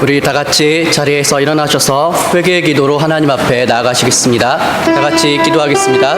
우리 다 같이 자리에서 일어나셔서 회개의 기도로 하나님 앞에 나아가시겠습니다. 다 같이 기도하겠습니다.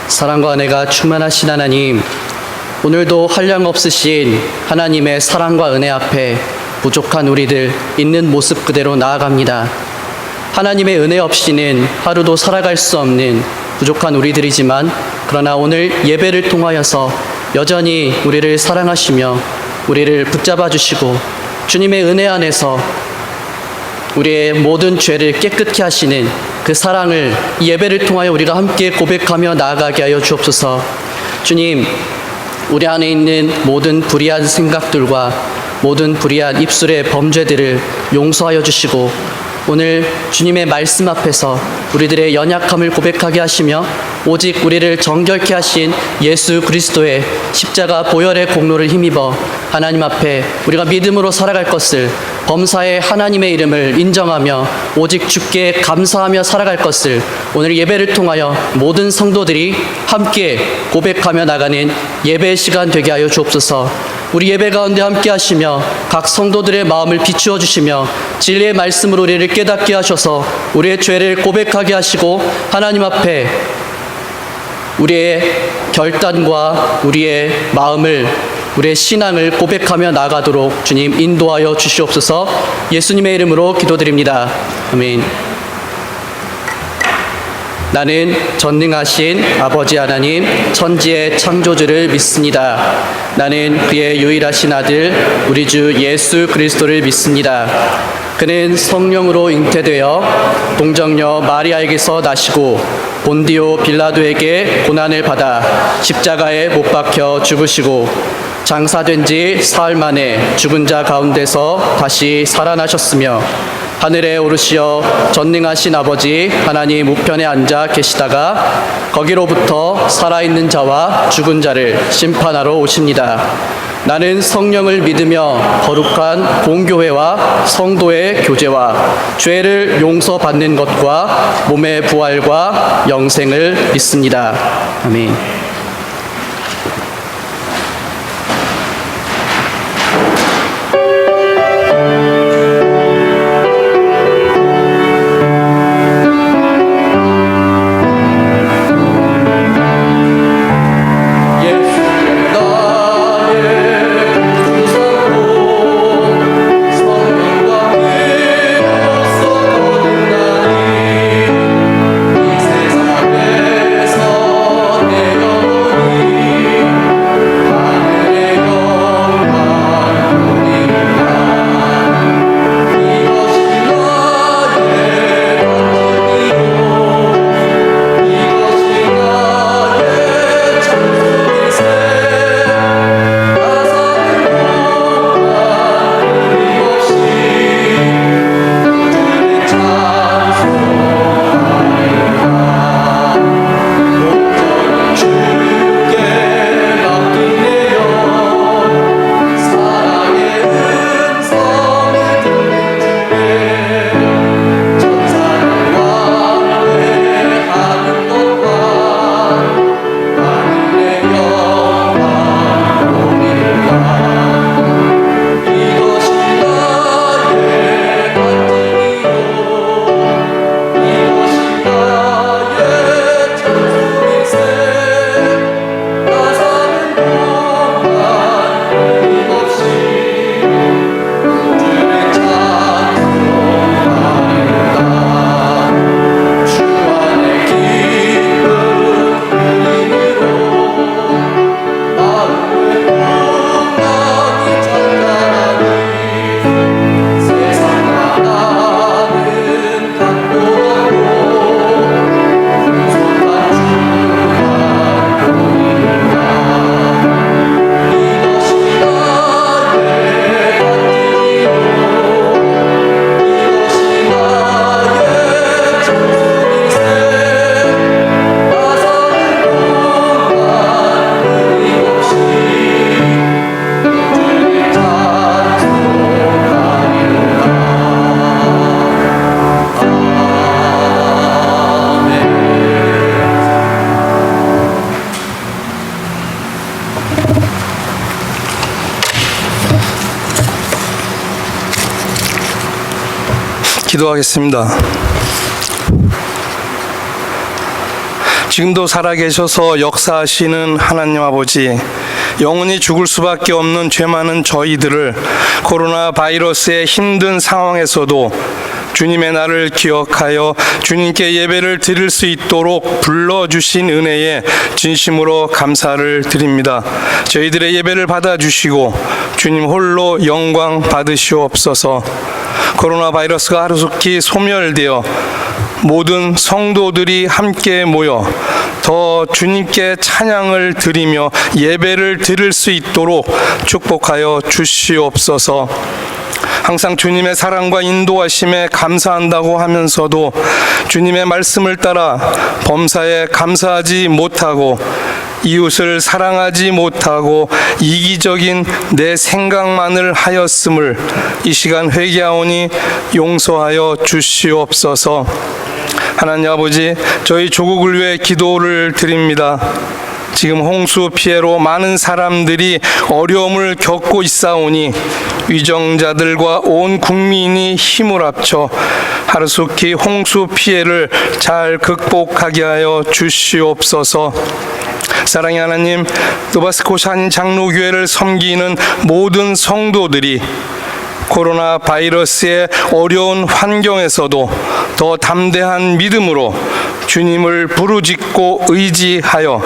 사랑과 은혜가 충만하신 하나님, 오늘도 한량 없으신 하나님의 사랑과 은혜 앞에 부족한 우리들 있는 모습 그대로 나아갑니다. 하나님의 은혜 없이는 하루도 살아갈 수 없는 부족한 우리들이지만, 그러나 오늘 예배를 통하여서 여전히 우리를 사랑하시며 우리를 붙잡아 주시고 주님의 은혜 안에서 우리의 모든 죄를 깨끗게 하시는 그 사랑을 이 예배를 통하여 우리가 함께 고백하며 나아가게 하여 주옵소서. 주님, 우리 안에 있는 모든 불의한 생각들과 모든 불의한 입술의 범죄들을 용서하여 주시고, 오늘 주님의 말씀 앞에서 우리들의 연약함을 고백하게 하시며 오직 우리를 정결케 하신 예수 그리스도의 십자가 보혈의 공로를 힘입어 하나님 앞에 우리가 믿음으로 살아갈 것을, 범사의 하나님의 이름을 인정하며 오직 주께 감사하며 살아갈 것을 오늘 예배를 통하여 모든 성도들이 함께 고백하며 나가는 예배의 시간 되게 하여 주옵소서. 우리 예배 가운데 함께 하시며 각 성도들의 마음을 비추어 주시며 진리의 말씀으로 우리를 깨닫게 하셔서 우리의 죄를 고백하게 하시고 하나님 앞에 우리의 결단과 우리의 마음을, 우리의 신앙을 고백하며 나가도록 주님 인도하여 주시옵소서. 예수님의 이름으로 기도드립니다. 아멘. 나는 전능하신 아버지 하나님 천지의 창조주를 믿습니다. 나는 그의 유일하신 아들 우리 주 예수 그리스도를 믿습니다. 그는 성령으로 잉태되어 동정녀 마리아에게서 나시고 본디오 빌라도에게 고난을 받아 십자가에 못 박혀 죽으시고 장사된 지 사흘 만에 죽은 자 가운데서 다시 살아나셨으며 하늘에 오르시어 전능하신 아버지 하나님 우편에 앉아 계시다가 거기로부터 살아있는 자와 죽은 자를 심판하러 오십니다. 나는 성령을 믿으며 거룩한 공교회와 성도의 교제와 죄를 용서받는 것과 몸의 부활과 영생을 믿습니다. 아멘. 기도하겠습니다. 지금도 살아계셔서 역사하시는 하나님 아버지, 영원히 죽을 수밖에 없는 죄 많은 저희들을 코로나 바이러스의 힘든 상황에서도 주님의 날을 기억하여 주님께 예배를 드릴 수 있도록 불러주신 은혜에 진심으로 감사를 드립니다. 저희들의 예배를 받아주시고 주님 홀로 영광 받으시옵소서. 코로나 바이러스가 하루속히 소멸되어 모든 성도들이 함께 모여 더 주님께 찬양을 드리며 예배를 드릴 수 있도록 축복하여 주시옵소서. 항상 주님의 사랑과 인도하심에 감사한다고 하면서도 주님의 말씀을 따라 범사에 감사하지 못하고 이웃을 사랑하지 못하고 이기적인 내 생각만을 하였음을 이 시간 회개하오니 용서하여 주시옵소서. 하나님 아버지, 저희 조국을 위해 기도를 드립니다. 지금 홍수 피해로 많은 사람들이 어려움을 겪고 있사오니 위정자들과 온 국민이 힘을 합쳐 하루속히 홍수 피해를 잘 극복하게 하여 주시옵소서. 사랑의 하나님, 노바스코 산 장로교회를 섬기는 모든 성도들이 코로나 바이러스의 어려운 환경에서도 더 담대한 믿음으로 주님을 부르짖고 의지하여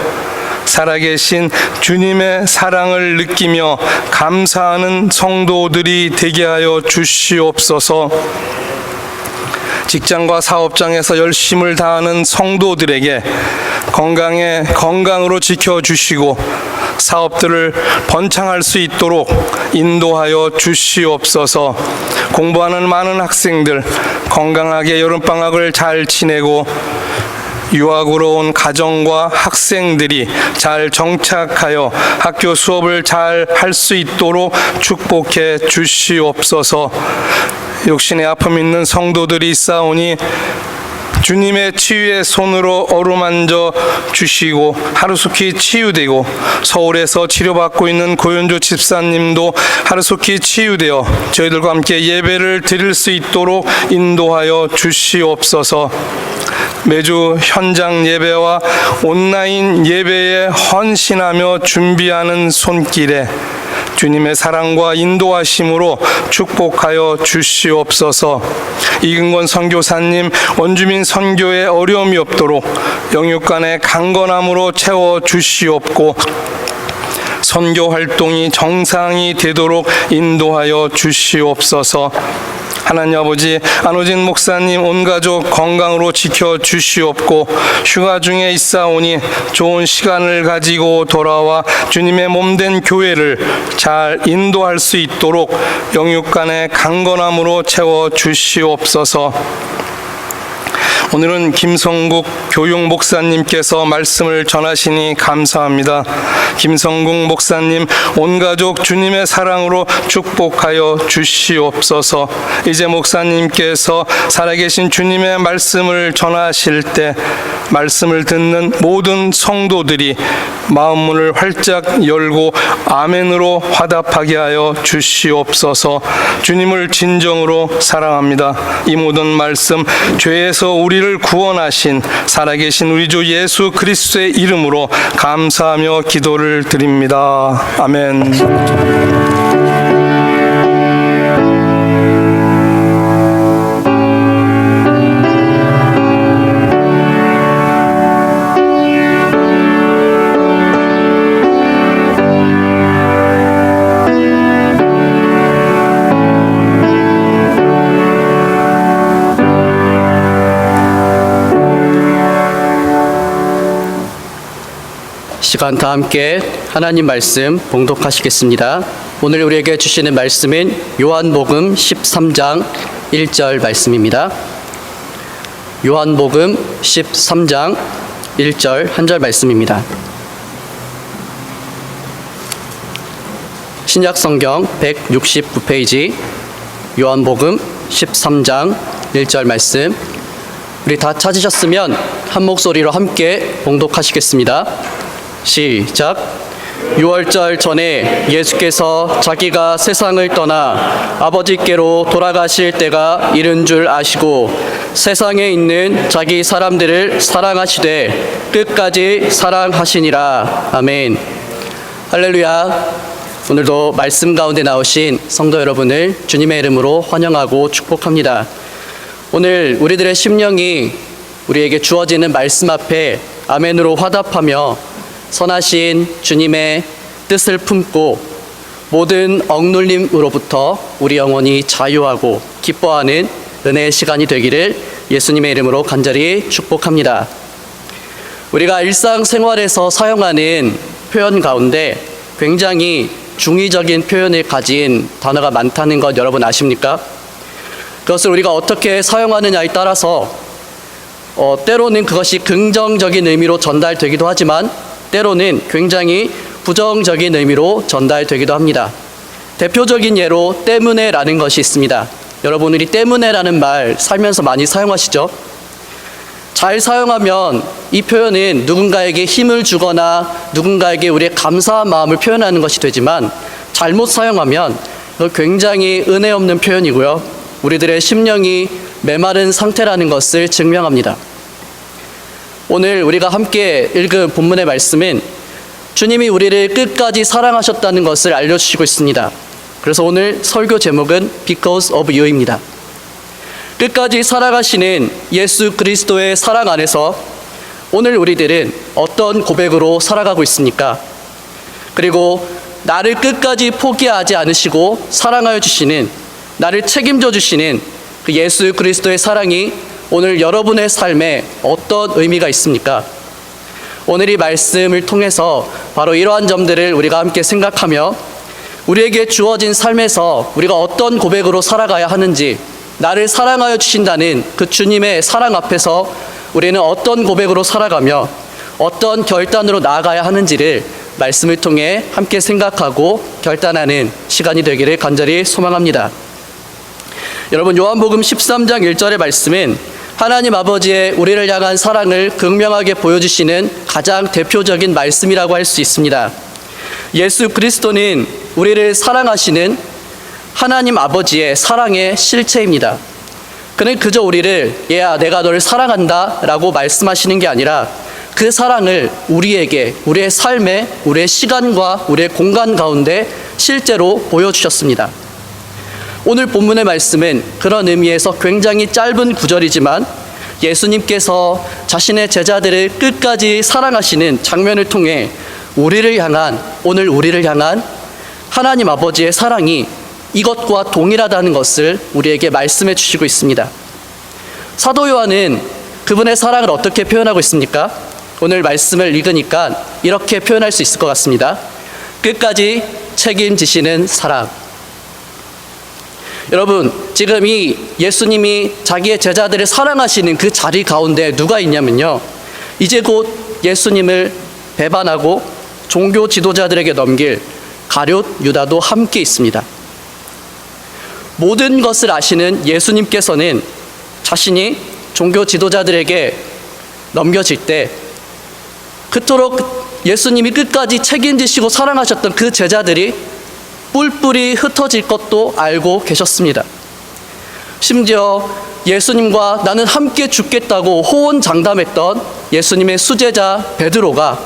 살아계신 주님의 사랑을 느끼며 감사하는 성도들이 되게 하여 주시옵소서. 직장과 사업장에서 열심을 다하는 성도들에게 건강으로 지켜주시고 사업들을 번창할 수 있도록 인도하여 주시옵소서. 공부하는 많은 학생들 건강하게 여름방학을 잘 지내고 유학으로 온 가정과 학생들이 잘 정착하여 학교 수업을 잘 할 수 있도록 축복해 주시옵소서. 육신의 아픔 있는 성도들이 있사오니 주님의 치유의 손으로 어루만져 주시고 하루속히 치유되고, 서울에서 치료받고 있는 고현주 집사님도 하루속히 치유되어 저희들과 함께 예배를 드릴 수 있도록 인도하여 주시옵소서. 매주 현장 예배와 온라인 예배에 헌신하며 준비하는 손길에 주님의 사랑과 인도하심으로 축복하여 주시옵소서. 이근권 선교사님, 원주민 선교에 어려움이 없도록 영육간의 강건함으로 채워 주시옵고, 선교 활동이 정상이 되도록 인도하여 주시옵소서. 하나님 아버지, 안호진 목사님 온 가족 건강으로 지켜 주시옵고, 휴가 중에 있사오니 좋은 시간을 가지고 돌아와 주님의 몸된 교회를 잘 인도할 수 있도록 영육간의 강건함으로 채워 주시옵소서. 오늘은 김성국 교육 목사님께서 말씀을 전하시니 감사합니다. 김성국 목사님 온 가족 주님의 사랑으로 축복하여 주시옵소서. 이제 목사님께서 살아계신 주님의 말씀을 전하실 때 말씀을 듣는 모든 성도들이 마음문을 활짝 열고 아멘으로 화답하게 하여 주시옵소서. 주님을 진정으로 사랑합니다. 이 모든 말씀 죄에서 우리를 구원하신 살아계신 우리 주 예수 그리스도의 이름으로 감사하며 기도를 드립니다. 아멘. 시간 다 함께 하나님 말씀 봉독하시겠습니다. 오늘 우리에게 주시는 말씀은 요한복음 13장 1절 말씀입니다. 요한복음 13장 1절 한 절 말씀입니다. 신약성경 169페이지 요한복음 13장 1절 말씀, 우리 다 찾으셨으면 한 목소리로 함께 봉독하시겠습니다. 시작. 6월절 전에 예수께서 자기가 세상을 떠나 아버지께로 돌아가실 때가 이른 줄 아시고 세상에 있는 자기 사람들을 사랑하시되 끝까지 사랑하시니라. 아멘. 할렐루야. 오늘도 말씀 가운데 나오신 성도 여러분을 주님의 이름으로 환영하고 축복합니다. 오늘 우리들의 심령이 우리에게 주어지는 말씀 앞에 아멘으로 화답하며 선하신 주님의 뜻을 품고 모든 억눌림으로부터 우리 영혼이 자유하고 기뻐하는 은혜의 시간이 되기를 예수님의 이름으로 간절히 축복합니다. 우리가 일상생활에서 사용하는 표현 가운데 굉장히 중의적인 표현을 가진 단어가 많다는 것 여러분 아십니까? 그것을 우리가 어떻게 사용하느냐에 따라서 때로는 그것이 긍정적인 의미로 전달되기도 하지만 때로는 굉장히 부정적인 의미로 전달되기도 합니다. 대표적인 예로 때문에라는 것이 있습니다. 여러분, 우리 때문에라는 말 살면서 많이 사용하시죠? 잘 사용하면 이 표현은 누군가에게 힘을 주거나 누군가에게 우리의 감사한 마음을 표현하는 것이 되지만 잘못 사용하면 굉장히 은혜 없는 표현이고요. 우리들의 심령이 메마른 상태라는 것을 증명합니다. 오늘 우리가 함께 읽은 본문의 말씀은 주님이 우리를 끝까지 사랑하셨다는 것을 알려주시고 있습니다. 그래서 오늘 설교 제목은 Because of You입니다. 끝까지 사랑하시는 예수 그리스도의 사랑 안에서 오늘 우리들은 어떤 고백으로 살아가고 있습니까? 그리고 나를 끝까지 포기하지 않으시고 사랑하여 주시는, 나를 책임져 주시는 그 예수 그리스도의 사랑이 오늘 여러분의 삶에 어떤 의미가 있습니까? 오늘 이 말씀을 통해서 바로 이러한 점들을 우리가 함께 생각하며 우리에게 주어진 삶에서 우리가 어떤 고백으로 살아가야 하는지, 나를 사랑하여 주신다는 그 주님의 사랑 앞에서 우리는 어떤 고백으로 살아가며 어떤 결단으로 나아가야 하는지를 말씀을 통해 함께 생각하고 결단하는 시간이 되기를 간절히 소망합니다. 여러분, 요한복음 13장 1절의 말씀은 하나님 아버지의 우리를 향한 사랑을 극명하게 보여주시는 가장 대표적인 말씀이라고 할 수 있습니다. 예수 그리스도는 우리를 사랑하시는 하나님 아버지의 사랑의 실체입니다. 그는 그저 우리를 얘야 내가 너를 사랑한다 라고 말씀하시는 게 아니라 그 사랑을 우리에게 우리의 삶에 우리의 시간과 우리의 공간 가운데 실제로 보여주셨습니다. 오늘 본문의 말씀은 그런 의미에서 굉장히 짧은 구절이지만 예수님께서 자신의 제자들을 끝까지 사랑하시는 장면을 통해 오늘 우리를 향한 하나님 아버지의 사랑이 이것과 동일하다는 것을 우리에게 말씀해 주시고 있습니다. 사도 요한은 그분의 사랑을 어떻게 표현하고 있습니까? 오늘 말씀을 읽으니까 이렇게 표현할 수 있을 것 같습니다. 끝까지 책임지시는 사랑. 여러분, 지금 이 예수님이 자기의 제자들을 사랑하시는 그 자리 가운데 누가 있냐면요, 이제 곧 예수님을 배반하고 종교 지도자들에게 넘길 가룟 유다도 함께 있습니다. 모든 것을 아시는 예수님께서는 자신이 종교 지도자들에게 넘겨질 때 그토록 예수님이 끝까지 책임지시고 사랑하셨던 그 제자들이 뿔뿔이 흩어질 것도 알고 계셨습니다. 심지어 예수님과 나는 함께 죽겠다고 호언장담했던 예수님의 수제자 베드로가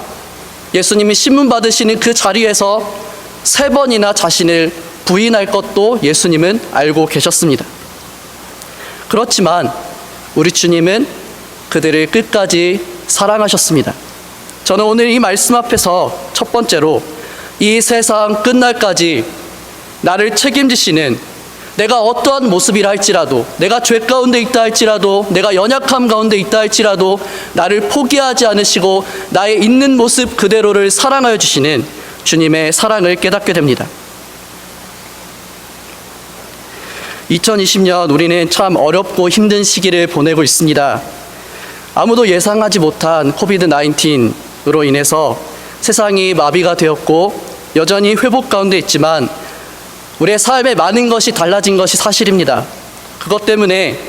예수님이 신문 받으시는 그 자리에서 3번이나 자신을 부인할 것도 예수님은 알고 계셨습니다. 그렇지만 우리 주님은 그들을 끝까지 사랑하셨습니다. 저는 오늘 이 말씀 앞에서 첫 번째로 이 세상 끝날까지 나를 책임지시는, 내가 어떠한 모습이라 할지라도, 내가 죄 가운데 있다 할지라도, 내가 연약함 가운데 있다 할지라도 나를 포기하지 않으시고 나의 있는 모습 그대로를 사랑하여 주시는 주님의 사랑을 깨닫게 됩니다. 2020년 우리는 참 어렵고 힘든 시기를 보내고 있습니다. 아무도 예상하지 못한 코비드-19으로 인해서 세상이 마비가 되었고 여전히 회복 가운데 있지만 우리의 삶에 많은 것이 달라진 것이 사실입니다. 그것 때문에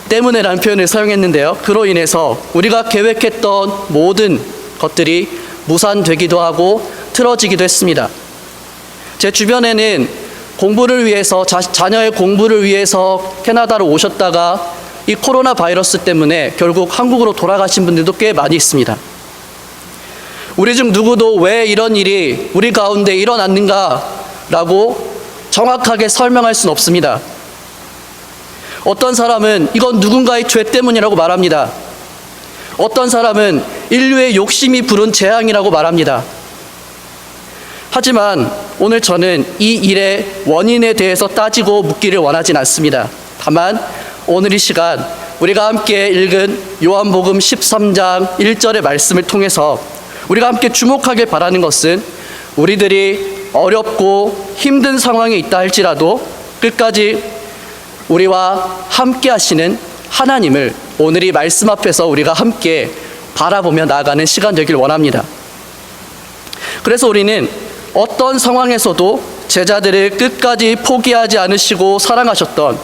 때문에라는 표현을 사용했는데요, 그로 인해서 우리가 계획했던 모든 것들이 무산되기도 하고 틀어지기도 했습니다. 제 주변에는 공부를 위해서 자녀의 공부를 위해서 캐나다로 오셨다가 이 코로나 바이러스 때문에 결국 한국으로 돌아가신 분들도 꽤 많이 있습니다. 우리 중 누구도 왜 이런 일이 우리 가운데 일어났는가라고 정확하게 설명할 수는 없습니다. 어떤 사람은 이건 누군가의 죄 때문이라고 말합니다. 어떤 사람은 인류의 욕심이 부른 재앙이라고 말합니다. 하지만 오늘 저는 이 일의 원인에 대해서 따지고 묻기를 원하진 않습니다. 다만 오늘 이 시간 우리가 함께 읽은 요한복음 13장 1절의 말씀을 통해서 우리가 함께 주목하길 바라는 것은 우리들이 어렵고 힘든 상황에 있다 할지라도 끝까지 우리와 함께 하시는 하나님을 오늘 이 말씀 앞에서 우리가 함께 바라보며 나아가는 시간 되길 원합니다. 그래서 우리는 어떤 상황에서도 제자들을 끝까지 포기하지 않으시고 사랑하셨던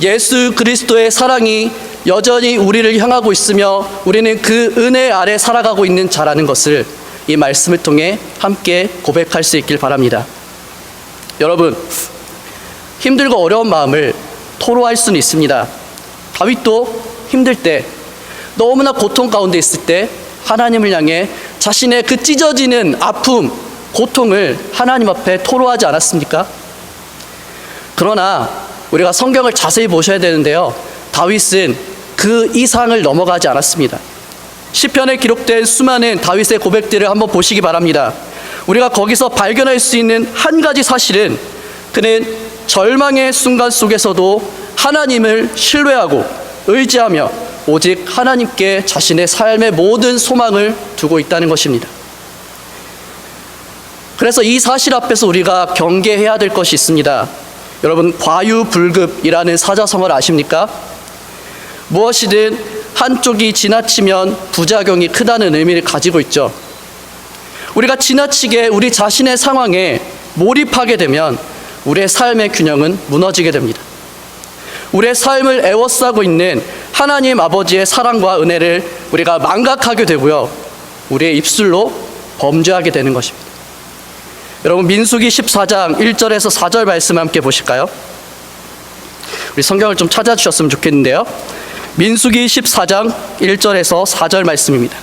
예수 그리스도의 사랑이 여전히 우리를 향하고 있으며 우리는 그 은혜 아래 살아가고 있는 자라는 것을 이 말씀을 통해 함께 고백할 수 있길 바랍니다. 여러분, 힘들고 어려운 마음을 토로할 수는 있습니다. 다윗도 힘들 때, 너무나 고통 가운데 있을 때 하나님을 향해 자신의 그 찢어지는 아픔, 고통을 하나님 앞에 토로하지 않았습니까? 그러나 우리가 성경을 자세히 보셔야 되는데요, 다윗은 그 이상을 넘어가지 않았습니다. 시편에 기록된 수많은 다윗의 고백들을 한번 보시기 바랍니다. 우리가 거기서 발견할 수 있는 한 가지 사실은 그는 절망의 순간 속에서도 하나님을 신뢰하고 의지하며 오직 하나님께 자신의 삶의 모든 소망을 두고 있다는 것입니다. 그래서 이 사실 앞에서 우리가 경계해야 될 것이 있습니다. 여러분, 과유불급이라는 사자성어를 아십니까? 무엇이든 한쪽이 지나치면 부작용이 크다는 의미를 가지고 있죠. 우리가 지나치게 우리 자신의 상황에 몰입하게 되면 우리의 삶의 균형은 무너지게 됩니다. 우리의 삶을 에워싸고 있는 하나님 아버지의 사랑과 은혜를 우리가 망각하게 되고요, 우리의 입술로 범죄하게 되는 것입니다. 여러분, 민수기 14장 1절에서 4절 말씀 함께 보실까요? 우리 성경을 좀 찾아주셨으면 좋겠는데요. 민수기 14장 1절에서 4절 말씀입니다.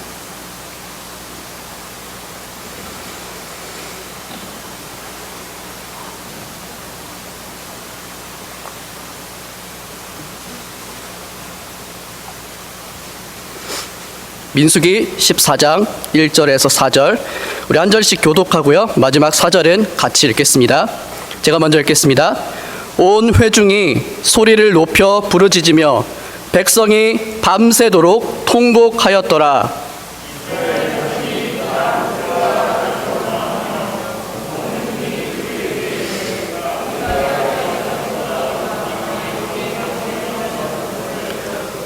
민수기 14장 1절에서 4절, 우리 한 절씩 교독하고요, 마지막 4절은 같이 읽겠습니다. 제가 먼저 읽겠습니다. 온 회중이 소리를 높여 부르짖으며 백성이 밤새도록 통곡하였더라.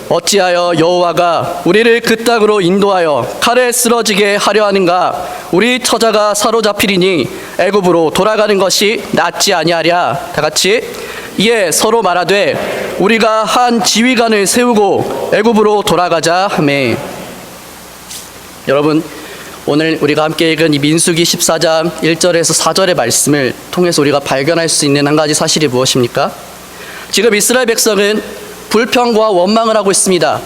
어찌하여 여호와가 우리를 그 땅으로 인도하여 칼에 쓰러지게 하려 하는가? 우리 처자가 사로잡히리니 애굽으로 돌아가는 것이 낫지 아니하랴. 다 같이. 이에 서로 말하되 우리가 한 지휘관을 세우고 애굽으로 돌아가자 하매. 여러분, 오늘 우리가 함께 읽은 이 민수기 14장 1절에서 4절의 말씀을 통해서 우리가 발견할 수 있는 한 가지 사실이 무엇입니까? 지금 이스라엘 백성은 불평과 원망을 하고 있습니다.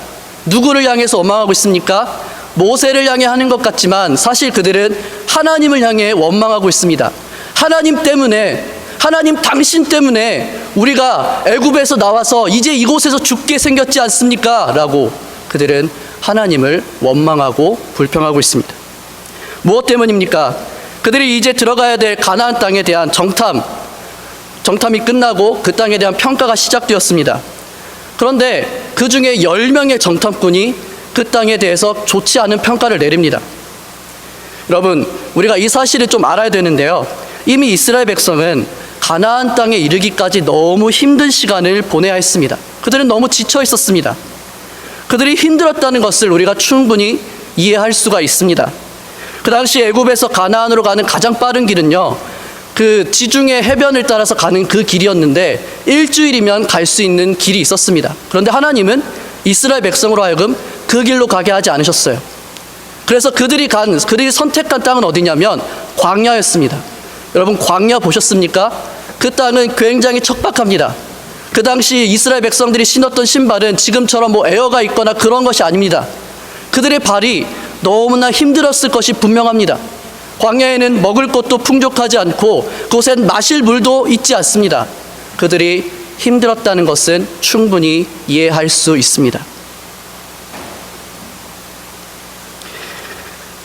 누구를 향해서 원망하고 있습니까? 모세를 향해 하는 것 같지만 사실 그들은 하나님을 향해 원망하고 있습니다. 하나님 때문에, 하나님 당신 때문에 우리가 애굽에서 나와서 이제 이곳에서 죽게 생겼지 않습니까? 라고 그들은 하나님을 원망하고 불평하고 있습니다. 무엇 때문입니까? 그들이 이제 들어가야 될 가나안 땅에 대한 정탐이 끝나고 그 땅에 대한 평가가 시작되었습니다. 그런데 그 중에 10명의 정탐꾼이 그 땅에 대해서 좋지 않은 평가를 내립니다. 여러분, 우리가 이 사실을 좀 알아야 되는데요, 이미 이스라엘 백성은 가나안 땅에 이르기까지 너무 힘든 시간을 보내야 했습니다. 그들은 너무 지쳐 있었습니다. 그들이 힘들었다는 것을 우리가 충분히 이해할 수가 있습니다. 그 당시 애굽에서 가나안으로 가는 가장 빠른 길은요, 그 지중해 해변을 따라서 가는 그 길이었는데 일주일이면 갈 수 있는 길이 있었습니다. 그런데 하나님은 이스라엘 백성으로 하여금 그 길로 가게 하지 않으셨어요. 그래서 그들이 선택한 땅은 어디냐면 광야였습니다. 여러분, 광야 보셨습니까? 그 땅은 굉장히 척박합니다. 그 당시 이스라엘 백성들이 신었던 신발은 지금처럼 에어가 있거나 그런 것이 아닙니다. 그들의 발이 너무나 힘들었을 것이 분명합니다. 광야에는 먹을 것도 풍족하지 않고 그곳엔 마실 물도 있지 않습니다. 그들이 힘들었다는 것은 충분히 이해할 수 있습니다.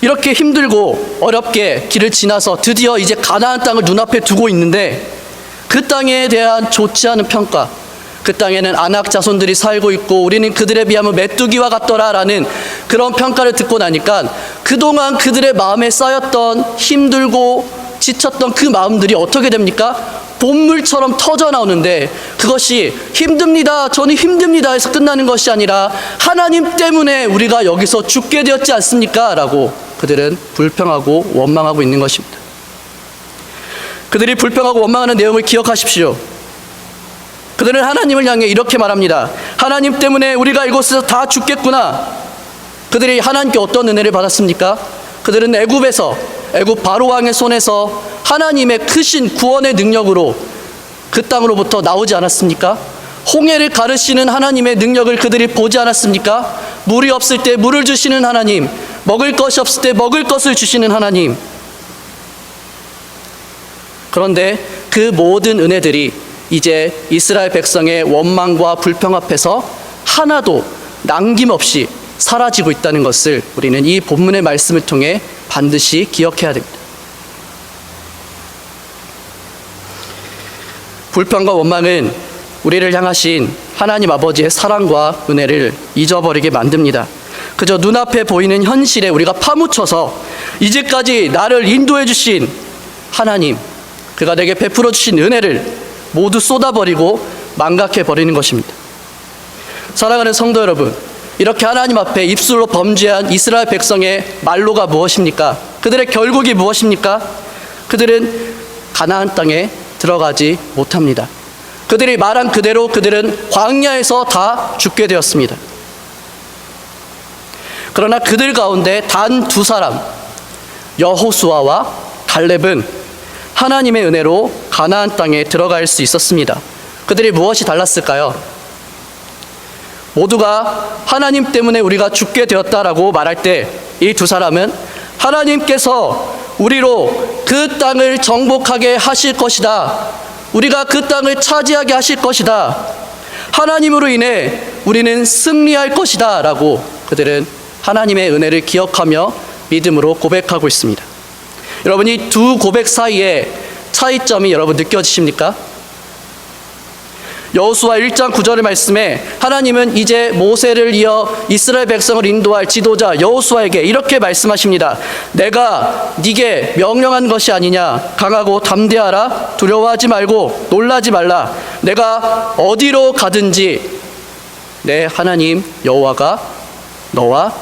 이렇게 힘들고 어렵게 길을 지나서 드디어 이제 가나안 땅을 눈앞에 두고 있는데 그 땅에 대한 좋지 않은 평가, 그 땅에는 아낙 자손들이 살고 있고 우리는 그들에 비하면 메뚜기와 같더라라는 그런 평가를 듣고 나니까 그동안 그들의 마음에 쌓였던 힘들고 지쳤던 그 마음들이 어떻게 됩니까? 본물처럼 터져 나오는데, 그것이 힘듭니다, 저는 힘듭니다 해서 끝나는 것이 아니라 하나님 때문에 우리가 여기서 죽게 되었지 않습니까? 라고 그들은 불평하고 원망하고 있는 것입니다. 그들이 불평하고 원망하는 내용을 기억하십시오. 그들은 하나님을 향해 이렇게 말합니다. 하나님 때문에 우리가 이곳에서 다 죽겠구나. 그들이 하나님께 어떤 은혜를 받았습니까? 그들은 애굽 바로왕의 손에서 하나님의 크신 구원의 능력으로 그 땅으로부터 나오지 않았습니까? 홍해를 가르시는 하나님의 능력을 그들이 보지 않았습니까? 물이 없을 때 물을 주시는 하나님, 먹을 것이 없을 때 먹을 것을 주시는 하나님. 그런데 그 모든 은혜들이 이제 이스라엘 백성의 원망과 불평 앞에서 하나도 남김없이 사라지고 있다는 것을 우리는 이 본문의 말씀을 통해 반드시 기억해야 됩니다. 불평과 원망은 우리를 향하신 하나님 아버지의 사랑과 은혜를 잊어버리게 만듭니다. 그저 눈앞에 보이는 현실에 우리가 파묻혀서 이제까지 나를 인도해 주신 하나님, 그가 내게 베풀어 주신 은혜를 모두 쏟아버리고 망각해 버리는 것입니다. 사랑하는 성도 여러분, 이렇게 하나님 앞에 입술로 범죄한 이스라엘 백성의 말로가 무엇입니까? 그들의 결국이 무엇입니까? 그들은 가나안 땅에 들어가지 못합니다. 그들이 말한 그대로 그들은 광야에서 다 죽게 되었습니다. 그러나 그들 가운데 단 두 사람, 여호수아와 갈렙은 하나님의 은혜로 가나안 땅에 들어갈 수 있었습니다. 그들이 무엇이 달랐을까요? 모두가 하나님 때문에 우리가 죽게 되었다라고 말할 때 이 두 사람은 하나님께서 우리로 그 땅을 정복하게 하실 것이다. 우리가 그 땅을 차지하게 하실 것이다. 하나님으로 인해 우리는 승리할 것이다 라고 그들은 하나님의 은혜를 기억하며 믿음으로 고백하고 있습니다. 여러분, 이 두 고백 사이에 차이점이 여러분 느껴지십니까? 여호수아 1장 9절의 말씀에 하나님은 이제 모세를 이어 이스라엘 백성을 인도할 지도자 여호수아에게 이렇게 말씀하십니다. 내가 네게 명령한 것이 아니냐. 강하고 담대하라. 두려워하지 말고 놀라지 말라. 내가 어디로 가든지 내 하나님 여호와가 너와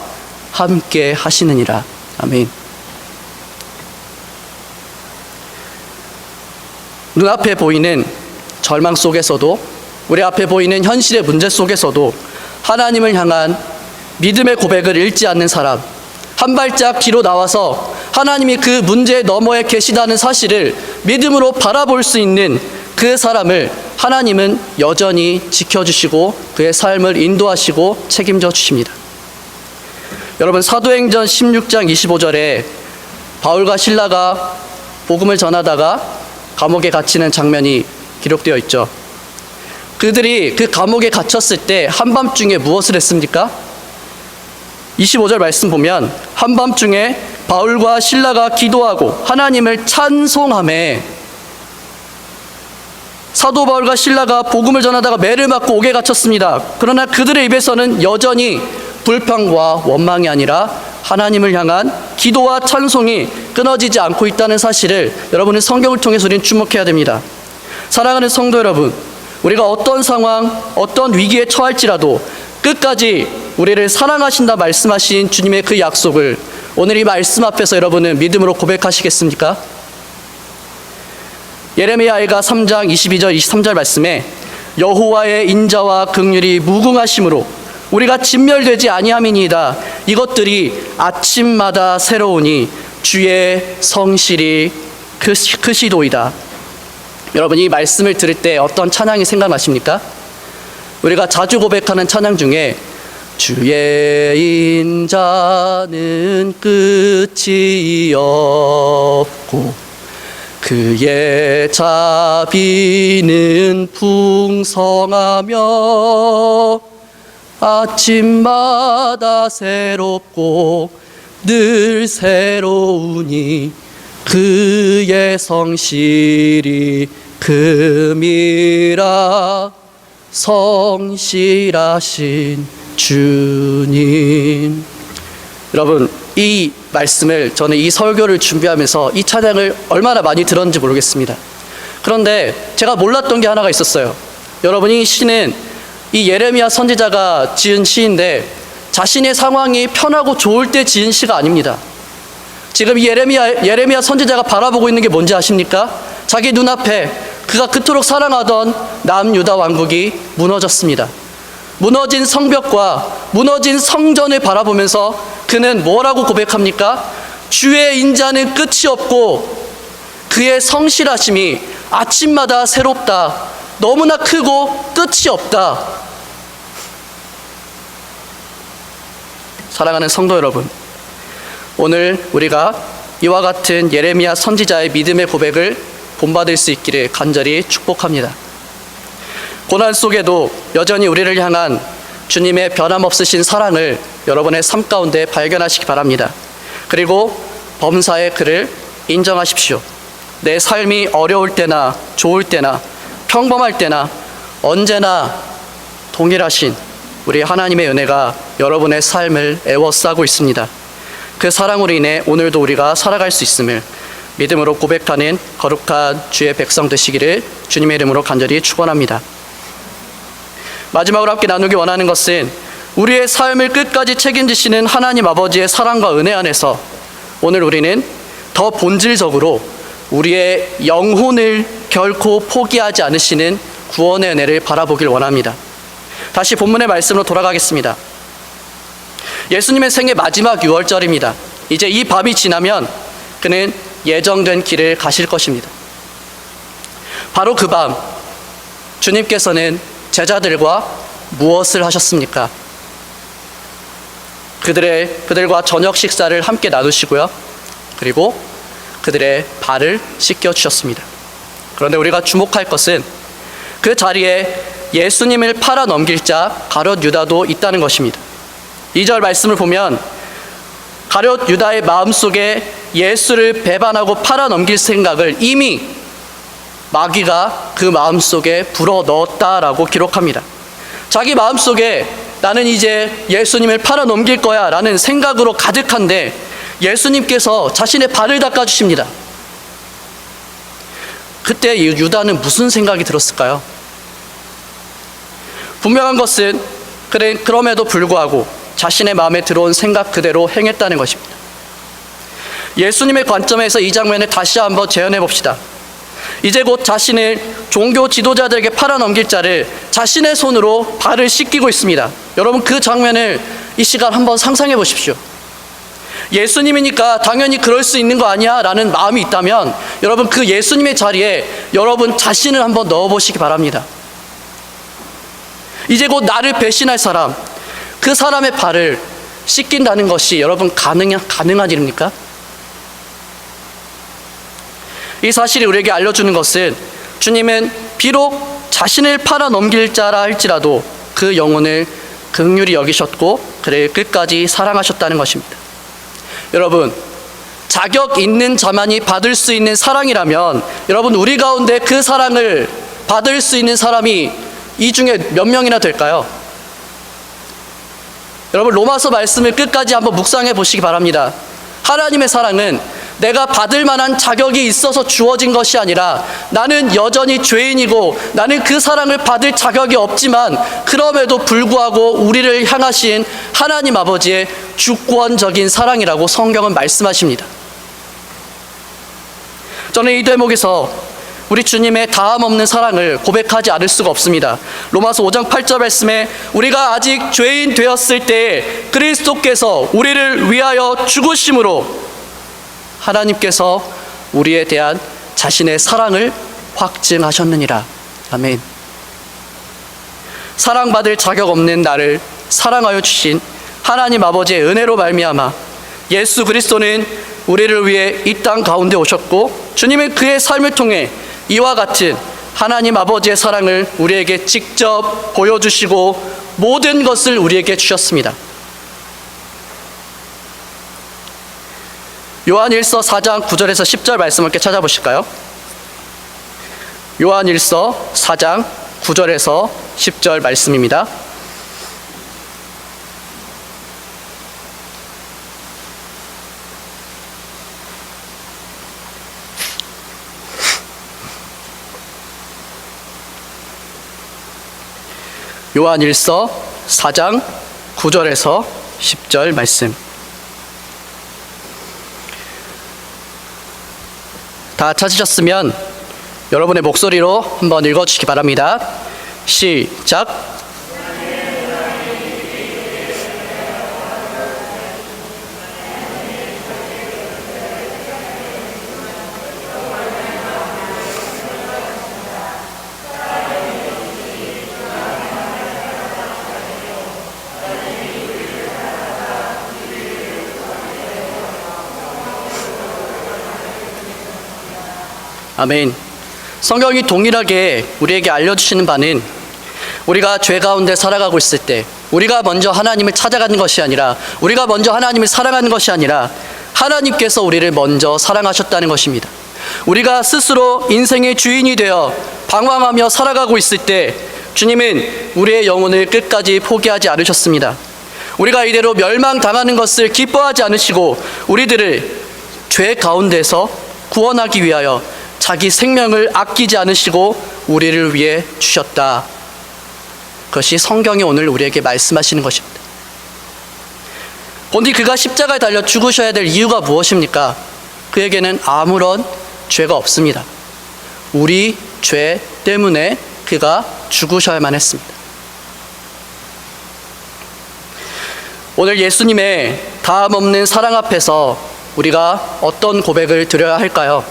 함께 하시느니라. 아멘. 눈앞에 보이는 절망 속에서도 우리 앞에 보이는 현실의 문제 속에서도 하나님을 향한 믿음의 고백을 잃지 않는 사람, 한 발짝 뒤로 나와서 하나님이 그 문제 너머에 계시다는 사실을 믿음으로 바라볼 수 있는 그 사람을 하나님은 여전히 지켜주시고 그의 삶을 인도하시고 책임져 주십니다. 여러분, 사도행전 16장 25절에 바울과 실라가 복음을 전하다가 감옥에 갇히는 장면이 기록되어 있죠. 그들이 그 감옥에 갇혔을 때 한밤중에 무엇을 했습니까? 25절 말씀 보면 한밤중에 바울과 실라가 기도하고 하나님을 찬송하며 사도 바울과 실라가 복음을 전하다가 매를 맞고 옥에 갇혔습니다. 그러나 그들의 입에서는 여전히 불평과 원망이 아니라 하나님을 향한 기도와 찬송이 끊어지지 않고 있다는 사실을 여러분은 성경을 통해서 우리는 주목해야 됩니다. 사랑하는 성도 여러분, 우리가 어떤 상황, 어떤 위기에 처할지라도 끝까지 우리를 사랑하신다 말씀하신 주님의 그 약속을 오늘 이 말씀 앞에서 여러분은 믿음으로 고백하시겠습니까? 예레미야가 3장 22절 23절 말씀에 여호와의 인자와 긍휼이 무궁하심으로 우리가 진멸되지 아니함이니이다. 이것들이 아침마다 새로우니 주의 성실이 크시도이다. 여러분, 이 말씀을 들을 때 어떤 찬양이 생각나십니까? 우리가 자주 고백하는 찬양 중에 주의 인자는 끝이 없고 그의 자비는 풍성하며 아침마다 새롭고 늘 새로우니 그의 성실이 금이라. 성실하신 주님. 여러분, 이 말씀을 저는 이 설교를 준비하면서 이 찬양을 얼마나 많이 들었는지 모르겠습니다. 그런데 제가 몰랐던 게 하나가 있었어요. 여러분, 이 시는 이 예레미야 선지자가 지은 시인데 자신의 상황이 편하고 좋을 때 지은 시가 아닙니다. 지금 이 예레미야 선지자가 바라보고 있는 게 뭔지 아십니까? 자기 눈앞에 그가 그토록 사랑하던 남유다 왕국이 무너졌습니다. 무너진 성벽과 무너진 성전을 바라보면서 그는 뭐라고 고백합니까? 주의 인자는 끝이 없고 그의 성실하심이 아침마다 새롭다. 너무나 크고 끝이 없다. 사랑하는 성도 여러분, 오늘 우리가 이와 같은 예레미야 선지자의 믿음의 고백을 본받을 수 있기를 간절히 축복합니다. 고난 속에도 여전히 우리를 향한 주님의 변함없으신 사랑을 여러분의 삶 가운데 발견하시기 바랍니다. 그리고 범사의 그를 인정하십시오. 내 삶이 어려울 때나 좋을 때나 평범할 때나 언제나 동일하신 우리 하나님의 은혜가 여러분의 삶을 애워싸고 있습니다. 그 사랑으로 인해 오늘도 우리가 살아갈 수 있음을 믿음으로 고백하는 거룩한 주의 백성 되시기를 주님의 이름으로 간절히 축원합니다. 마지막으로 함께 나누기 원하는 것은 우리의 삶을 끝까지 책임지시는 하나님 아버지의 사랑과 은혜 안에서 오늘 우리는 더 본질적으로 우리의 영혼을 결코 포기하지 않으시는 구원의 은혜를 바라보길 원합니다. 다시 본문의 말씀으로 돌아가겠습니다. 예수님의 생애 마지막 유월절입니다. 이제 이 밤이 지나면 그는 예정된 길을 가실 것입니다. 바로 그 밤 주님께서는 제자들과 무엇을 하셨습니까? 그들과 저녁 식사를 함께 나누시고요. 그리고 그들의 발을 씻겨 주셨습니다. 그런데 우리가 주목할 것은 그 자리에 예수님을 팔아 넘길 자 가룟 유다도 있다는 것입니다. 2절 말씀을 보면 가룟 유다의 마음속에 예수를 배반하고 팔아 넘길 생각을 이미 마귀가 그 마음속에 불어넣었다라고 기록합니다. 자기 마음속에 나는 이제 예수님을 팔아 넘길 거야 라는 생각으로 가득한데 예수님께서 자신의 발을 닦아주십니다. 그때 유다는 무슨 생각이 들었을까요? 분명한 것은 그는 그럼에도 불구하고 자신의 마음에 들어온 생각 그대로 행했다는 것입니다. 예수님의 관점에서 이 장면을 다시 한번 재현해 봅시다. 이제 곧 자신을 종교 지도자들에게 팔아넘길 자를 자신의 손으로 발을 씻기고 있습니다. 여러분 그 장면을 이 시간 한번 상상해 보십시오. 예수님이니까 당연히 그럴 수 있는 거 아니야 라는 마음이 있다면 여러분 그 예수님의 자리에 여러분 자신을 한번 넣어보시기 바랍니다. 이제 곧 나를 배신할 사람, 그 사람의 발을 씻긴다는 것이 여러분 가능한 일입니까? 이 사실이 우리에게 알려주는 것은 주님은 비록 자신을 팔아 넘길 자라 할지라도 그 영혼을 긍휼히 여기셨고 그를 끝까지 사랑하셨다는 것입니다. 여러분 자격 있는 자만이 받을 수 있는 사랑이라면 여러분 우리 가운데 그 사랑을 받을 수 있는 사람이 이 중에 몇 명이나 될까요? 여러분 로마서 말씀을 끝까지 한번 묵상해 보시기 바랍니다. 하나님의 사랑은 내가 받을 만한 자격이 있어서 주어진 것이 아니라 나는 여전히 죄인이고 나는 그 사랑을 받을 자격이 없지만 그럼에도 불구하고 우리를 향하신 하나님 아버지의 주권적인 사랑이라고 성경은 말씀하십니다. 저는 이 대목에서 우리 주님의 다함 없는 사랑을 고백하지 않을 수가 없습니다. 로마서 5장 8절 말씀에 우리가 아직 죄인 되었을 때 그리스도께서 우리를 위하여 죽으심으로 하나님께서 우리에 대한 자신의 사랑을 확증하셨느니라. 아멘. 사랑받을 자격 없는 나를 사랑하여 주신 하나님 아버지의 은혜로 말미암아 예수 그리스도는 우리를 위해 이 땅 가운데 오셨고 주님은 그의 삶을 통해 이와 같은 하나님 아버지의 사랑을 우리에게 직접 보여주시고 모든 것을 우리에게 주셨습니다. 요한일서 4장 9절에서 10절 말씀을 함께 찾아보실까요? 요한일서 4장 9절에서 10절 말씀입니다. 요한일서 4장 9절에서 10절 말씀. 다 찾으셨으면 여러분의 목소리로 한번 읽어주시기 바랍니다. 시작. 아멘. 성경이 동일하게 우리에게 알려주시는 바는 우리가 죄 가운데 살아가고 있을 때 우리가 먼저 하나님을 찾아가는 것이 아니라 우리가 먼저 하나님을 사랑하는 것이 아니라 하나님께서 우리를 먼저 사랑하셨다는 것입니다. 우리가 스스로 인생의 주인이 되어 방황하며 살아가고 있을 때 주님은 우리의 영혼을 끝까지 포기하지 않으셨습니다. 우리가 이대로 멸망당하는 것을 기뻐하지 않으시고 우리들을 죄 가운데서 구원하기 위하여 자기 생명을 아끼지 않으시고 우리를 위해 주셨다. 그것이 성경이 오늘 우리에게 말씀하시는 것입니다. 본디 그가 십자가에 달려 죽으셔야 될 이유가 무엇입니까? 그에게는 아무런 죄가 없습니다. 우리 죄 때문에 그가 죽으셔야만 했습니다. 오늘 예수님의 다함 없는 사랑 앞에서 우리가 어떤 고백을 드려야 할까요?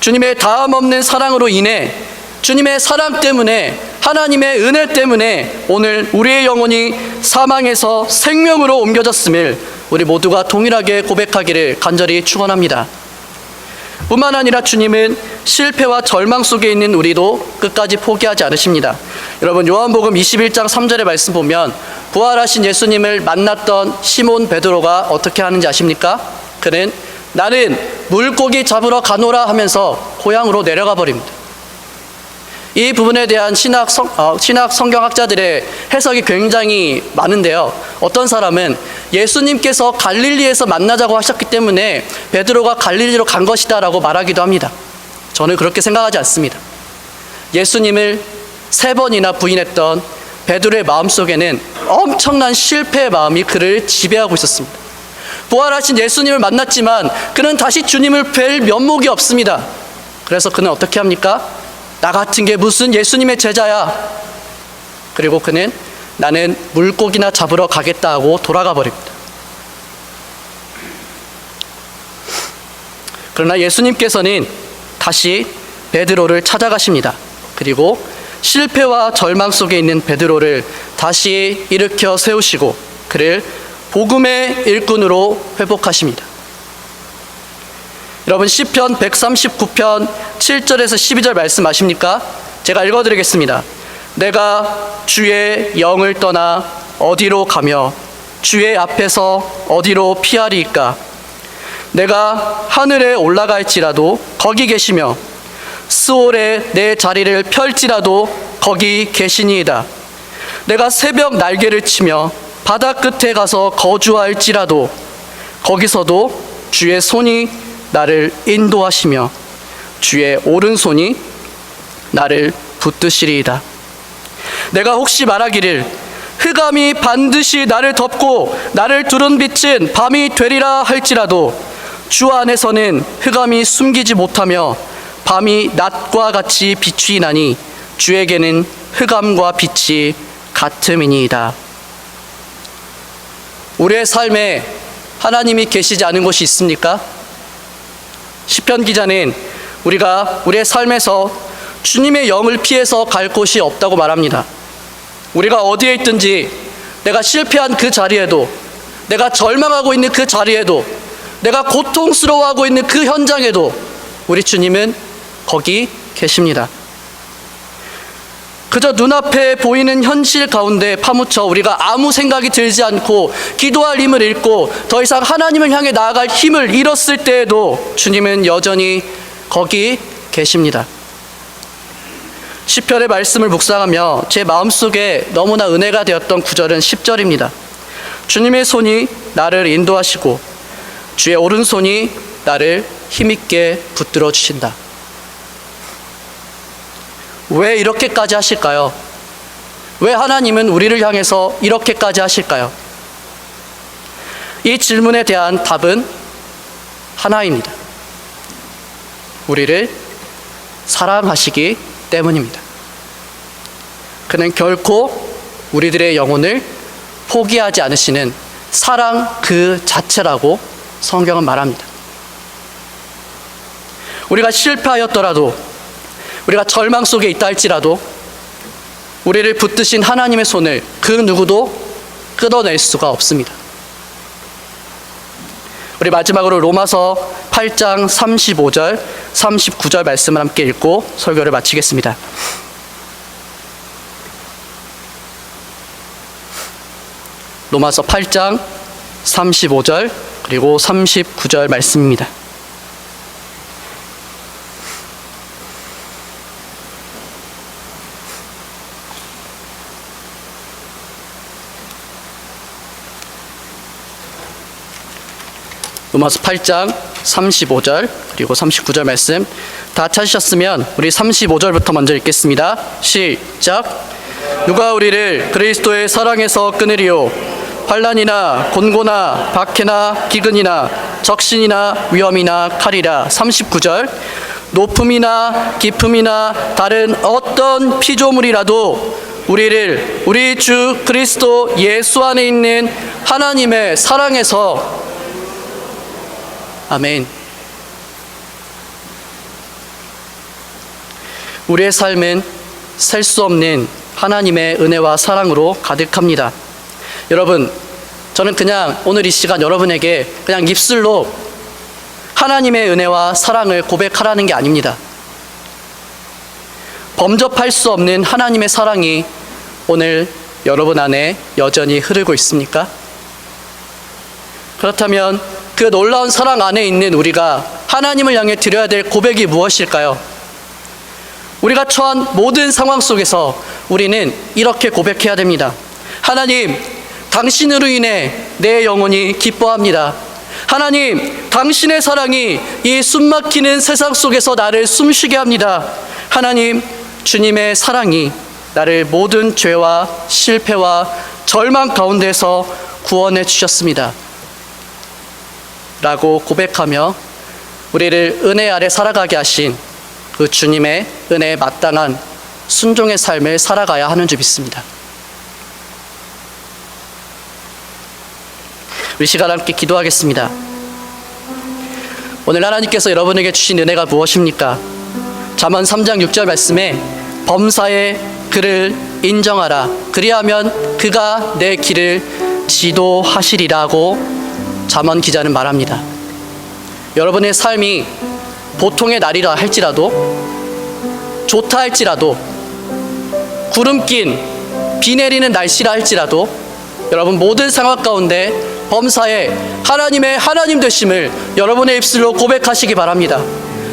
주님의 다함 없는 사랑으로 인해, 주님의 사랑 때문에, 하나님의 은혜 때문에 오늘 우리의 영혼이 사망에서 생명으로 옮겨졌음을 우리 모두가 동일하게 고백하기를 간절히 축원합니다. 뿐만 아니라 주님은 실패와 절망 속에 있는 우리도 끝까지 포기하지 않으십니다. 여러분, 요한복음 21장 3절의 말씀 보면 부활하신 예수님을 만났던 시몬 베드로가 어떻게 하는지 아십니까? 그는 나는 물고기 잡으러 가노라 하면서 고향으로 내려가 버립니다. 이 부분에 대한 신학 성경학자들의 해석이 굉장히 많은데요. 어떤 사람은 예수님께서 갈릴리에서 만나자고 하셨기 때문에 베드로가 갈릴리로 간 것이다 라고 말하기도 합니다. 저는 그렇게 생각하지 않습니다. 예수님을 3번이나 부인했던 베드로의 마음속에는 엄청난 실패의 마음이 그를 지배하고 있었습니다. 부활하신 예수님을 만났지만 그는 다시 주님을 뵐 면목이 없습니다. 그래서 그는 어떻게 합니까? 나 같은 게 무슨 예수님의 제자야. 그리고 그는 나는 물고기나 잡으러 가겠다 하고 돌아가 버립니다. 그러나 예수님께서는 다시 베드로를 찾아가십니다. 그리고 실패와 절망 속에 있는 베드로를 다시 일으켜 세우시고 그를 복음의 일꾼으로 회복하십니다. 여러분, 시편 139편 7절에서 12절 말씀 아십니까? 제가 읽어드리겠습니다. 내가 주의 영을 떠나 어디로 가며 주의 앞에서 어디로 피하리이까? 내가 하늘에 올라갈지라도 거기 계시며 스올에 내 자리를 펼지라도 거기 계시니이다. 내가 새벽 날개를 치며 바다 끝에 가서 거주할지라도 거기서도 주의 손이 나를 인도하시며 주의 오른손이 나를 붙드시리이다. 내가 혹시 말하기를 흑암이 반드시 나를 덮고 나를 두른 빛은 밤이 되리라 할지라도 주 안에서는 흑암이 숨기지 못하며 밤이 낮과 같이 비추이나니 주에게는 흑암과 빛이 같음이니이다. 우리의 삶에 하나님이 계시지 않은 곳이 있습니까? 시편 기자는 우리가 우리의 삶에서 주님의 영을 피해서 갈 곳이 없다고 말합니다. 우리가 어디에 있든지, 내가 실패한 그 자리에도, 내가 절망하고 있는 그 자리에도, 내가 고통스러워하고 있는 그 현장에도 우리 주님은 거기 계십니다. 그저 눈앞에 보이는 현실 가운데 파묻혀 우리가 아무 생각이 들지 않고 기도할 힘을 잃고 더 이상 하나님을 향해 나아갈 힘을 잃었을 때에도 주님은 여전히 거기 계십니다. 시편의 말씀을 묵상하며 제 마음속에 너무나 은혜가 되었던 구절은 10절입니다. 주님의 손이 나를 인도하시고 주의 오른손이 나를 힘있게 붙들어 주신다. 왜 이렇게까지 하실까요? 왜 하나님은 우리를 향해서 이렇게까지 하실까요? 이 질문에 대한 답은 하나입니다. 우리를 사랑하시기 때문입니다. 그는 결코 우리들의 영혼을 포기하지 않으시는 사랑 그 자체라고 성경은 말합니다. 우리가 실패하였더라도, 우리가 절망 속에 있다 할지라도 우리를 붙드신 하나님의 손을 그 누구도 끊어낼 수가 없습니다. 우리 마지막으로 로마서 8장 35절, 39절 말씀을 함께 읽고 설교를 마치겠습니다. 로마서 8장 35절 그리고 39절 말씀입니다. 로마서 8장 35절 그리고 39절 말씀 다 찾으셨으면 우리 35절부터 먼저 읽겠습니다. 시작. 누가 우리를 그리스도의 사랑에서 끊으리요? 환난이나 곤고나 박해나 기근이나 적신이나 위험이나 칼이라. 39절. 높음이나 깊음이나 다른 어떤 피조물이라도 우리를 우리 주 그리스도 예수 안에 있는 하나님의 사랑에서 아멘. 우리의 삶은 셀 수 없는 하나님의 은혜와 사랑으로 가득합니다. 여러분, 저는 그냥 오늘 이 시간 여러분에게 그냥 입술로 하나님의 은혜와 사랑을 고백하라는 게 아닙니다. 범접할 수 없는 하나님의 사랑이 오늘 여러분 안에 여전히 흐르고 있습니까? 그렇다면 그 놀라운 사랑 안에 있는 우리가 하나님을 향해 드려야 될 고백이 무엇일까요? 우리가 처한 모든 상황 속에서 우리는 이렇게 고백해야 됩니다. 하나님, 당신으로 인해 내 영혼이 기뻐합니다. 하나님, 당신의 사랑이 이 숨막히는 세상 속에서 나를 숨쉬게 합니다. 하나님, 주님의 사랑이 나를 모든 죄와 실패와 절망 가운데서 구원해 주셨습니다. 라고 고백하며 우리를 은혜 아래 살아가게 하신 그 주님의 은혜에 마땅한 순종의 삶을 살아가야 하는 줄 믿습니다. 우리 시간 함께 기도하겠습니다. 오늘 하나님께서 여러분에게 주신 은혜가 무엇입니까? 잠언 3장 6절 말씀에 범사의 그를 인정하라. 그리하면 그가 내 길을 지도하시리라고 잠언 기자는 말합니다. 여러분의 삶이 보통의 날이라 할지라도, 좋다 할지라도, 구름 낀 비 내리는 날씨라 할지라도 여러분 모든 상황 가운데 범사에 하나님의 하나님 되심을 여러분의 입술로 고백하시기 바랍니다.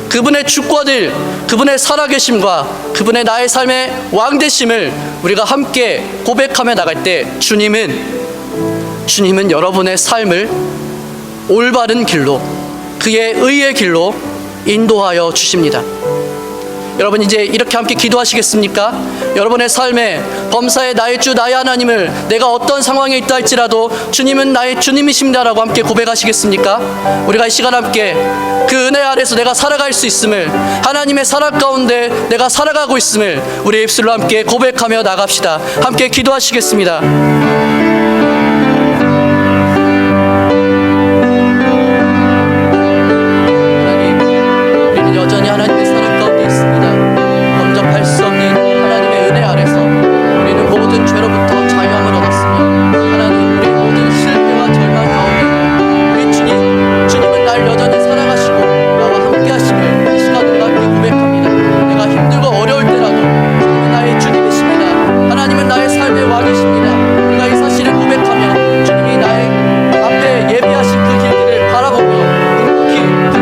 그분의 주권을, 그분의 살아계심과 그분의 나의 삶의 왕 되심을 우리가 함께 고백하며 나갈 때 주님은 여러분의 삶을 올바른 길로, 그의 의의 길로 인도하여 주십니다. 여러분, 이제 이렇게 함께 기도하시겠습니까? 여러분의 삶에 범사에 나의 주 나의 하나님을, 내가 어떤 상황에 있다 할지라도 주님은 나의 주님이십니다라고 함께 고백하시겠습니까? 우리가 이 시간 함께 그 은혜 아래서 내가 살아갈 수 있음을, 하나님의 사랑 가운데 내가 살아가고 있음을 우리의 입술로 함께 고백하며 나갑시다. 함께 기도하시겠습니다. 하나님의 사랑 가운데 있습니다. 범접할 수 없는 하나님의 은혜 아래서 우리는 모든 죄로부터 자유함을 얻었으며, 하나님, 우리 모든 실패와 절망 가운데 우리 주님은 날 여전히 사랑하시고 나와 함께 하심을 이 시간 우리가 함께 고백합니다. 내가 힘들고 어려울 때라도 주님은 나의 주님이십니다. 하나님은 나의 삶의 왕이십니다. 우리가 이 사실을 고백하며 주님이 나의 앞에 예비하신 그 길들을 바라보며 그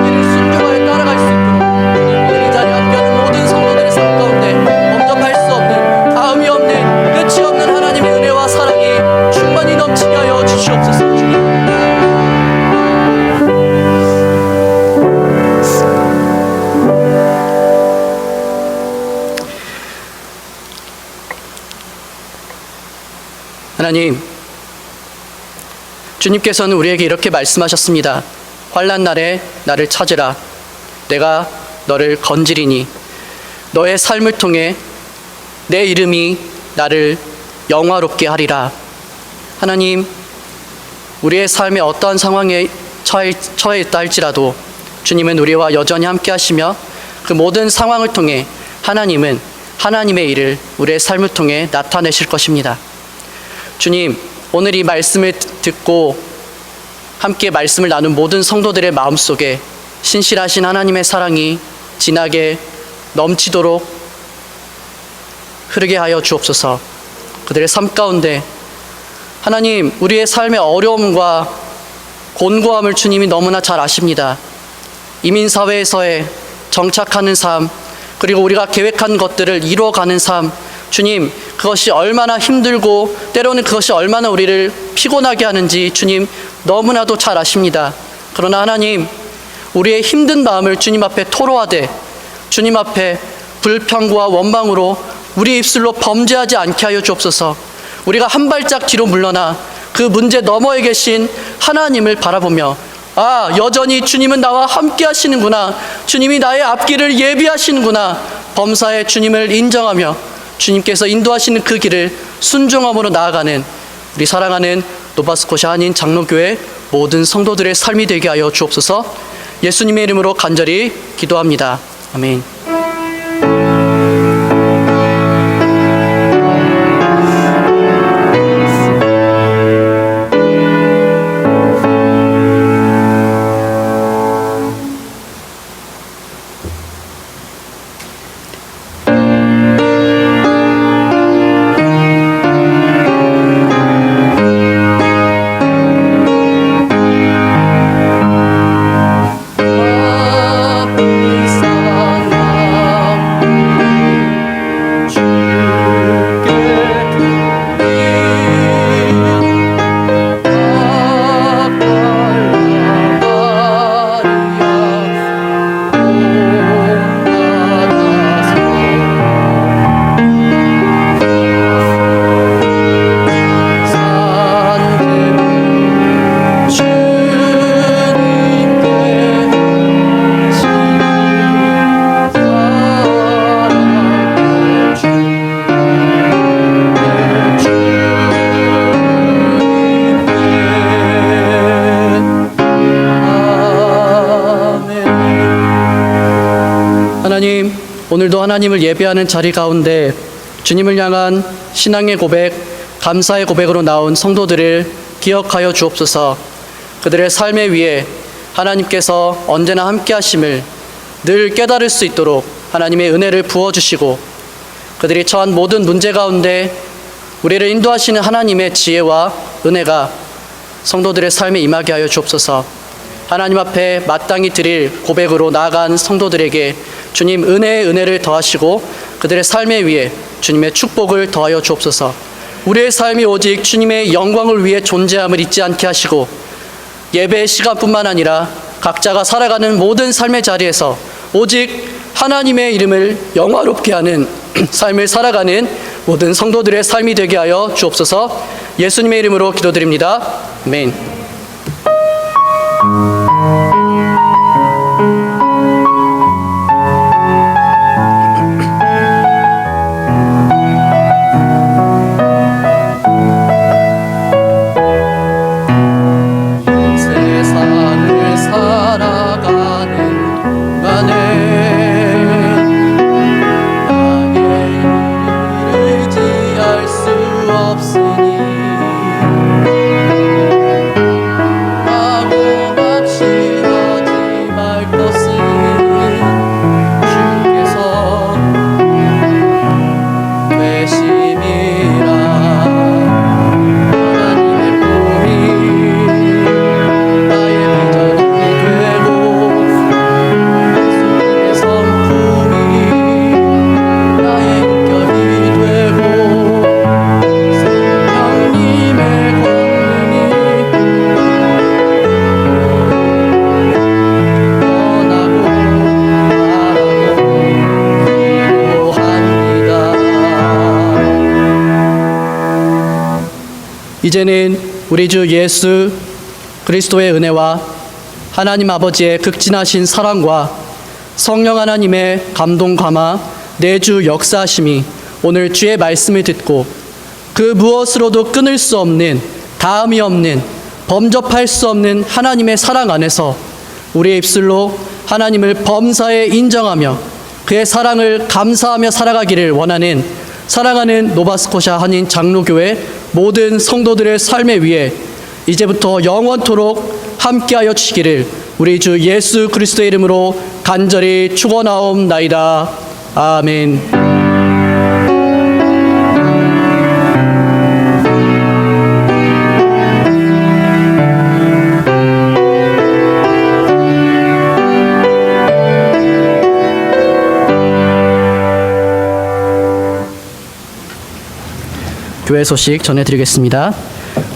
길을 순종하여 따라갈 수 있도록 범접할 수 없는, 다음이 없는, 끝이 없는 하나님의 은혜와 사랑이 충만히 넘치게 하여 주시옵소서. 주님, 하나님, 주님께서는 우리에게 이렇게 말씀하셨습니다. 환난 날에 나를 찾으라. 내가 너를 건지리니 너의 삶을 통해 내 이름이 나를 영화롭게 하리라. 하나님, 우리의 삶에 어떠한 상황에 처해 있다 할지라도 주님은 우리와 여전히 함께 하시며 그 모든 상황을 통해 하나님은 하나님의 일을 우리의 삶을 통해 나타내실 것입니다. 주님, 오늘 이 말씀을 듣고 함께 말씀을 나눈 모든 성도들의 마음속에 신실하신 하나님의 사랑이 진하게 넘치도록 흐르게 하여 주옵소서. 그들의 삶 가운데 하나님, 우리의 삶의 어려움과 곤고함을 주님이 너무나 잘 아십니다. 이민사회에서의 정착하는 삶, 그리고 우리가 계획한 것들을 이루어가는 삶, 주님, 그것이 얼마나 힘들고 때로는 그것이 얼마나 우리를 피곤하게 하는지 주님 너무나도 잘 아십니다. 그러나 하나님, 우리의 힘든 마음을 주님 앞에 토로하되 주님 앞에 불평과 원망으로 우리 입술로 범죄하지 않게 하여 주옵소서. 우리가 한 발짝 뒤로 물러나 그 문제 너머에 계신 하나님을 바라보며 아, 여전히 주님은 나와 함께 하시는구나. 주님이 나의 앞길을 예비하시는구나. 범사에 주님을 인정하며 주님께서 인도하시는 그 길을 순종함으로 나아가는 우리 사랑하는 노바스코샤 한인 장로교회 모든 성도들의 삶이 되게 하여 주옵소서. 예수님의 이름으로 간절히 기도합니다. 아멘. 하나님, 오늘도 하나님을 예배하는 자리 가운데 주님을 향한 신앙의 고백, 감사의 고백으로 나온 성도들을 기억하여 주옵소서. 그들의 삶의 위에 하나님께서 언제나 함께 하심을 늘 깨달을 수 있도록 하나님의 은혜를 부어주시고 그들이 처한 모든 문제 가운데 우리를 인도하시는 하나님의 지혜와 은혜가 성도들의 삶에 임하게 하여 주옵소서. 하나님 앞에 마땅히 드릴 고백으로 나아간 성도들에게 주님 은혜의 은혜를 더하시고 그들의 삶에 위해 주님의 축복을 더하여 주옵소서. 우리의 삶이 오직 주님의 영광을 위해 존재함을 잊지 않게 하시고 예배의 시간뿐만 아니라 각자가 살아가는 모든 삶의 자리에서 오직 하나님의 이름을 영화롭게 하는 삶을 살아가는 모든 성도들의 삶이 되게 하여 주옵소서. 예수님의 이름으로 기도드립니다. 아멘. 세상을 살아가는 동안에 나의 일을 의지할 수 없으니 이제는 우리 주 예수 그리스도의 은혜와 하나님 아버지의 극진하신 사랑과 성령 하나님의 감동 감화 내주 역사하심이 오늘 주의 말씀을 듣고 그 무엇으로도 끊을 수 없는 다음이 없는 범접할 수 없는 하나님의 사랑 안에서 우리의 입술로 하나님을 범사에 인정하며 그의 사랑을 감사하며 살아가기를 원하는 사랑하는 노바스코샤 한인 장로교회 모든 성도들의 삶에 위해 이제부터 영원토록 함께하여 주시기를 우리 주 예수 그리스도의 이름으로 간절히 축원하옵나이다. 아멘. 교회 소식 전해드리겠습니다.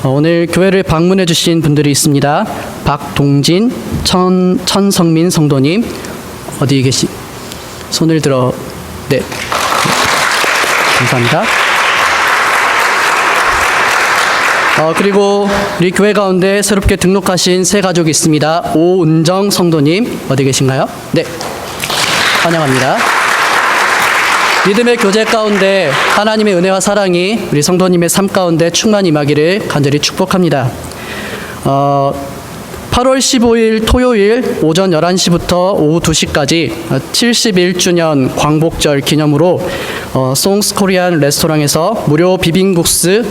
오늘 교회를 방문해 주신 분들이 있습니다. 박동진, 천성민 성도님 어디 계시? 손을 들어. 네, 감사합니다. 그리고 우리 교회 가운데 새롭게 등록하신 새 가족이 있습니다. 오은정 성도님 어디 계신가요? 네, 환영합니다. 믿음의 교제 가운데 하나님의 은혜와 사랑이 우리 성도님의 삶 가운데 충만히 임하기를 간절히 축복합니다. 8월 15일 토요일 오전 11시부터 오후 2시까지 71주년 광복절 기념으로 송스 코리안 레스토랑에서 무료 비빔국수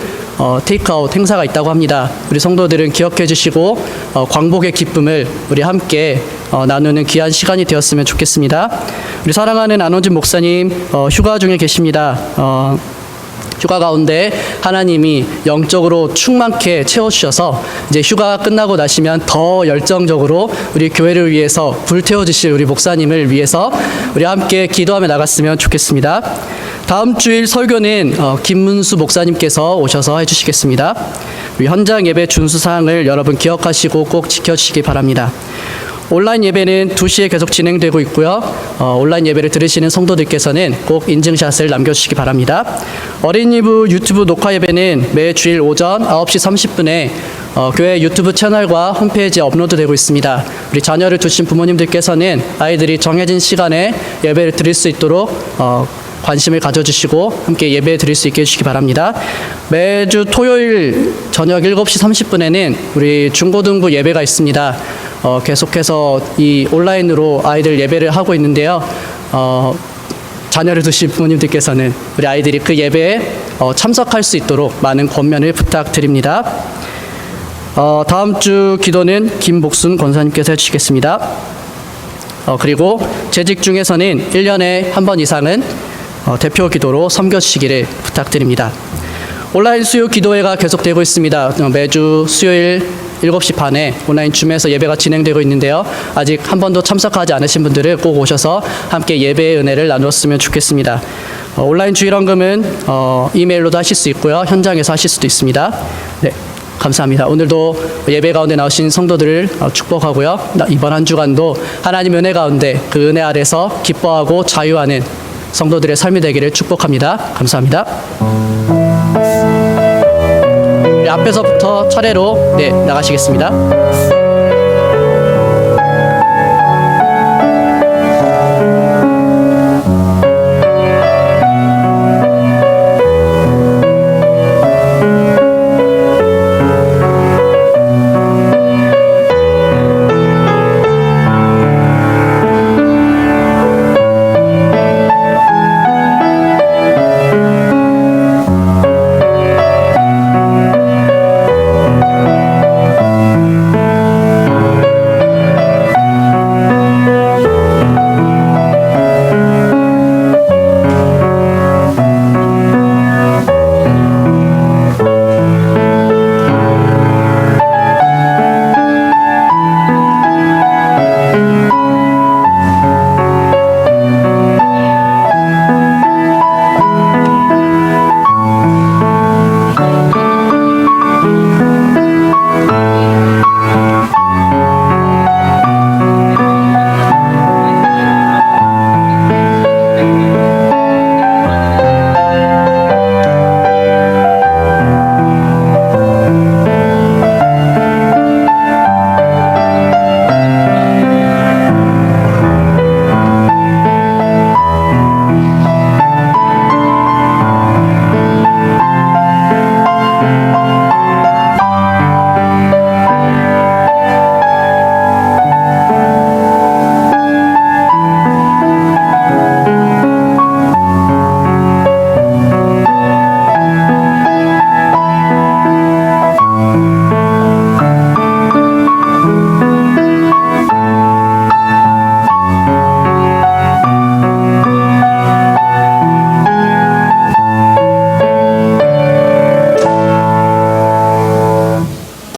테이크아웃 행사가 있다고 합니다. 우리 성도들은 기억해 주시고 광복의 기쁨을 우리 함께 나누는 귀한 시간이 되었으면 좋겠습니다. 우리 사랑하는 안원진 목사님 휴가 중에 계십니다. 휴가 가운데 하나님이 영적으로 충만케 채워주셔서 이제 휴가가 끝나고 나시면 더 열정적으로 우리 교회를 위해서 불태워주실 우리 목사님을 위해서 우리 함께 기도하며 나갔으면 좋겠습니다. 다음 주일 설교는 김문수 목사님께서 오셔서 해주시겠습니다. 우리 현장 예배 준수사항을 여러분 기억하시고 꼭 지켜주시기 바랍니다. 온라인 예배는 2시에 계속 진행되고 있고요. 온라인 예배를 들으시는 성도들께서는 꼭 인증샷을 남겨주시기 바랍니다. 어린이부 유튜브 녹화 예배는 매 주일 오전 9시 30분에 교회 유튜브 채널과 홈페이지에 업로드되고 있습니다. 우리 자녀를 두신 부모님들께서는 아이들이 정해진 시간에 예배를 드릴 수 있도록 관심을 가져주시고 함께 예배 드릴 수 있게 해주시기 바랍니다. 매주 토요일 저녁 7시 30분에는 우리 중고등부 예배가 있습니다. 계속해서 이 온라인으로 아이들 예배를 하고 있는데요. 자녀를 두신 부모님들께서는 우리 아이들이 그 예배에 참석할 수 있도록 많은 권면을 부탁드립니다. 다음 주 기도는 김복순 권사님께서 해주시겠습니다. 그리고 재직 중에서는 1년에 한 번 이상은 대표 기도로 섬겨주시기를 부탁드립니다. 온라인 수요 기도회가 계속되고 있습니다. 매주 수요일 7시 반에 온라인 줌에서 예배가 진행되고 있는데요. 아직 한 번도 참석하지 않으신 분들은 꼭 오셔서 함께 예배의 은혜를 나누었으면 좋겠습니다. 온라인 주일헌금은 이메일로도 하실 수 있고요. 현장에서 하실 수도 있습니다. 네, 감사합니다. 오늘도 예배 가운데 나오신 성도들을 축복하고요. 이번 한 주간도 하나님 은혜 가운데 그 은혜 아래서 기뻐하고 자유하는 성도들의 삶이 되기를 축복합니다. 감사합니다. 앞에서부터 차례로 나가시겠습니다.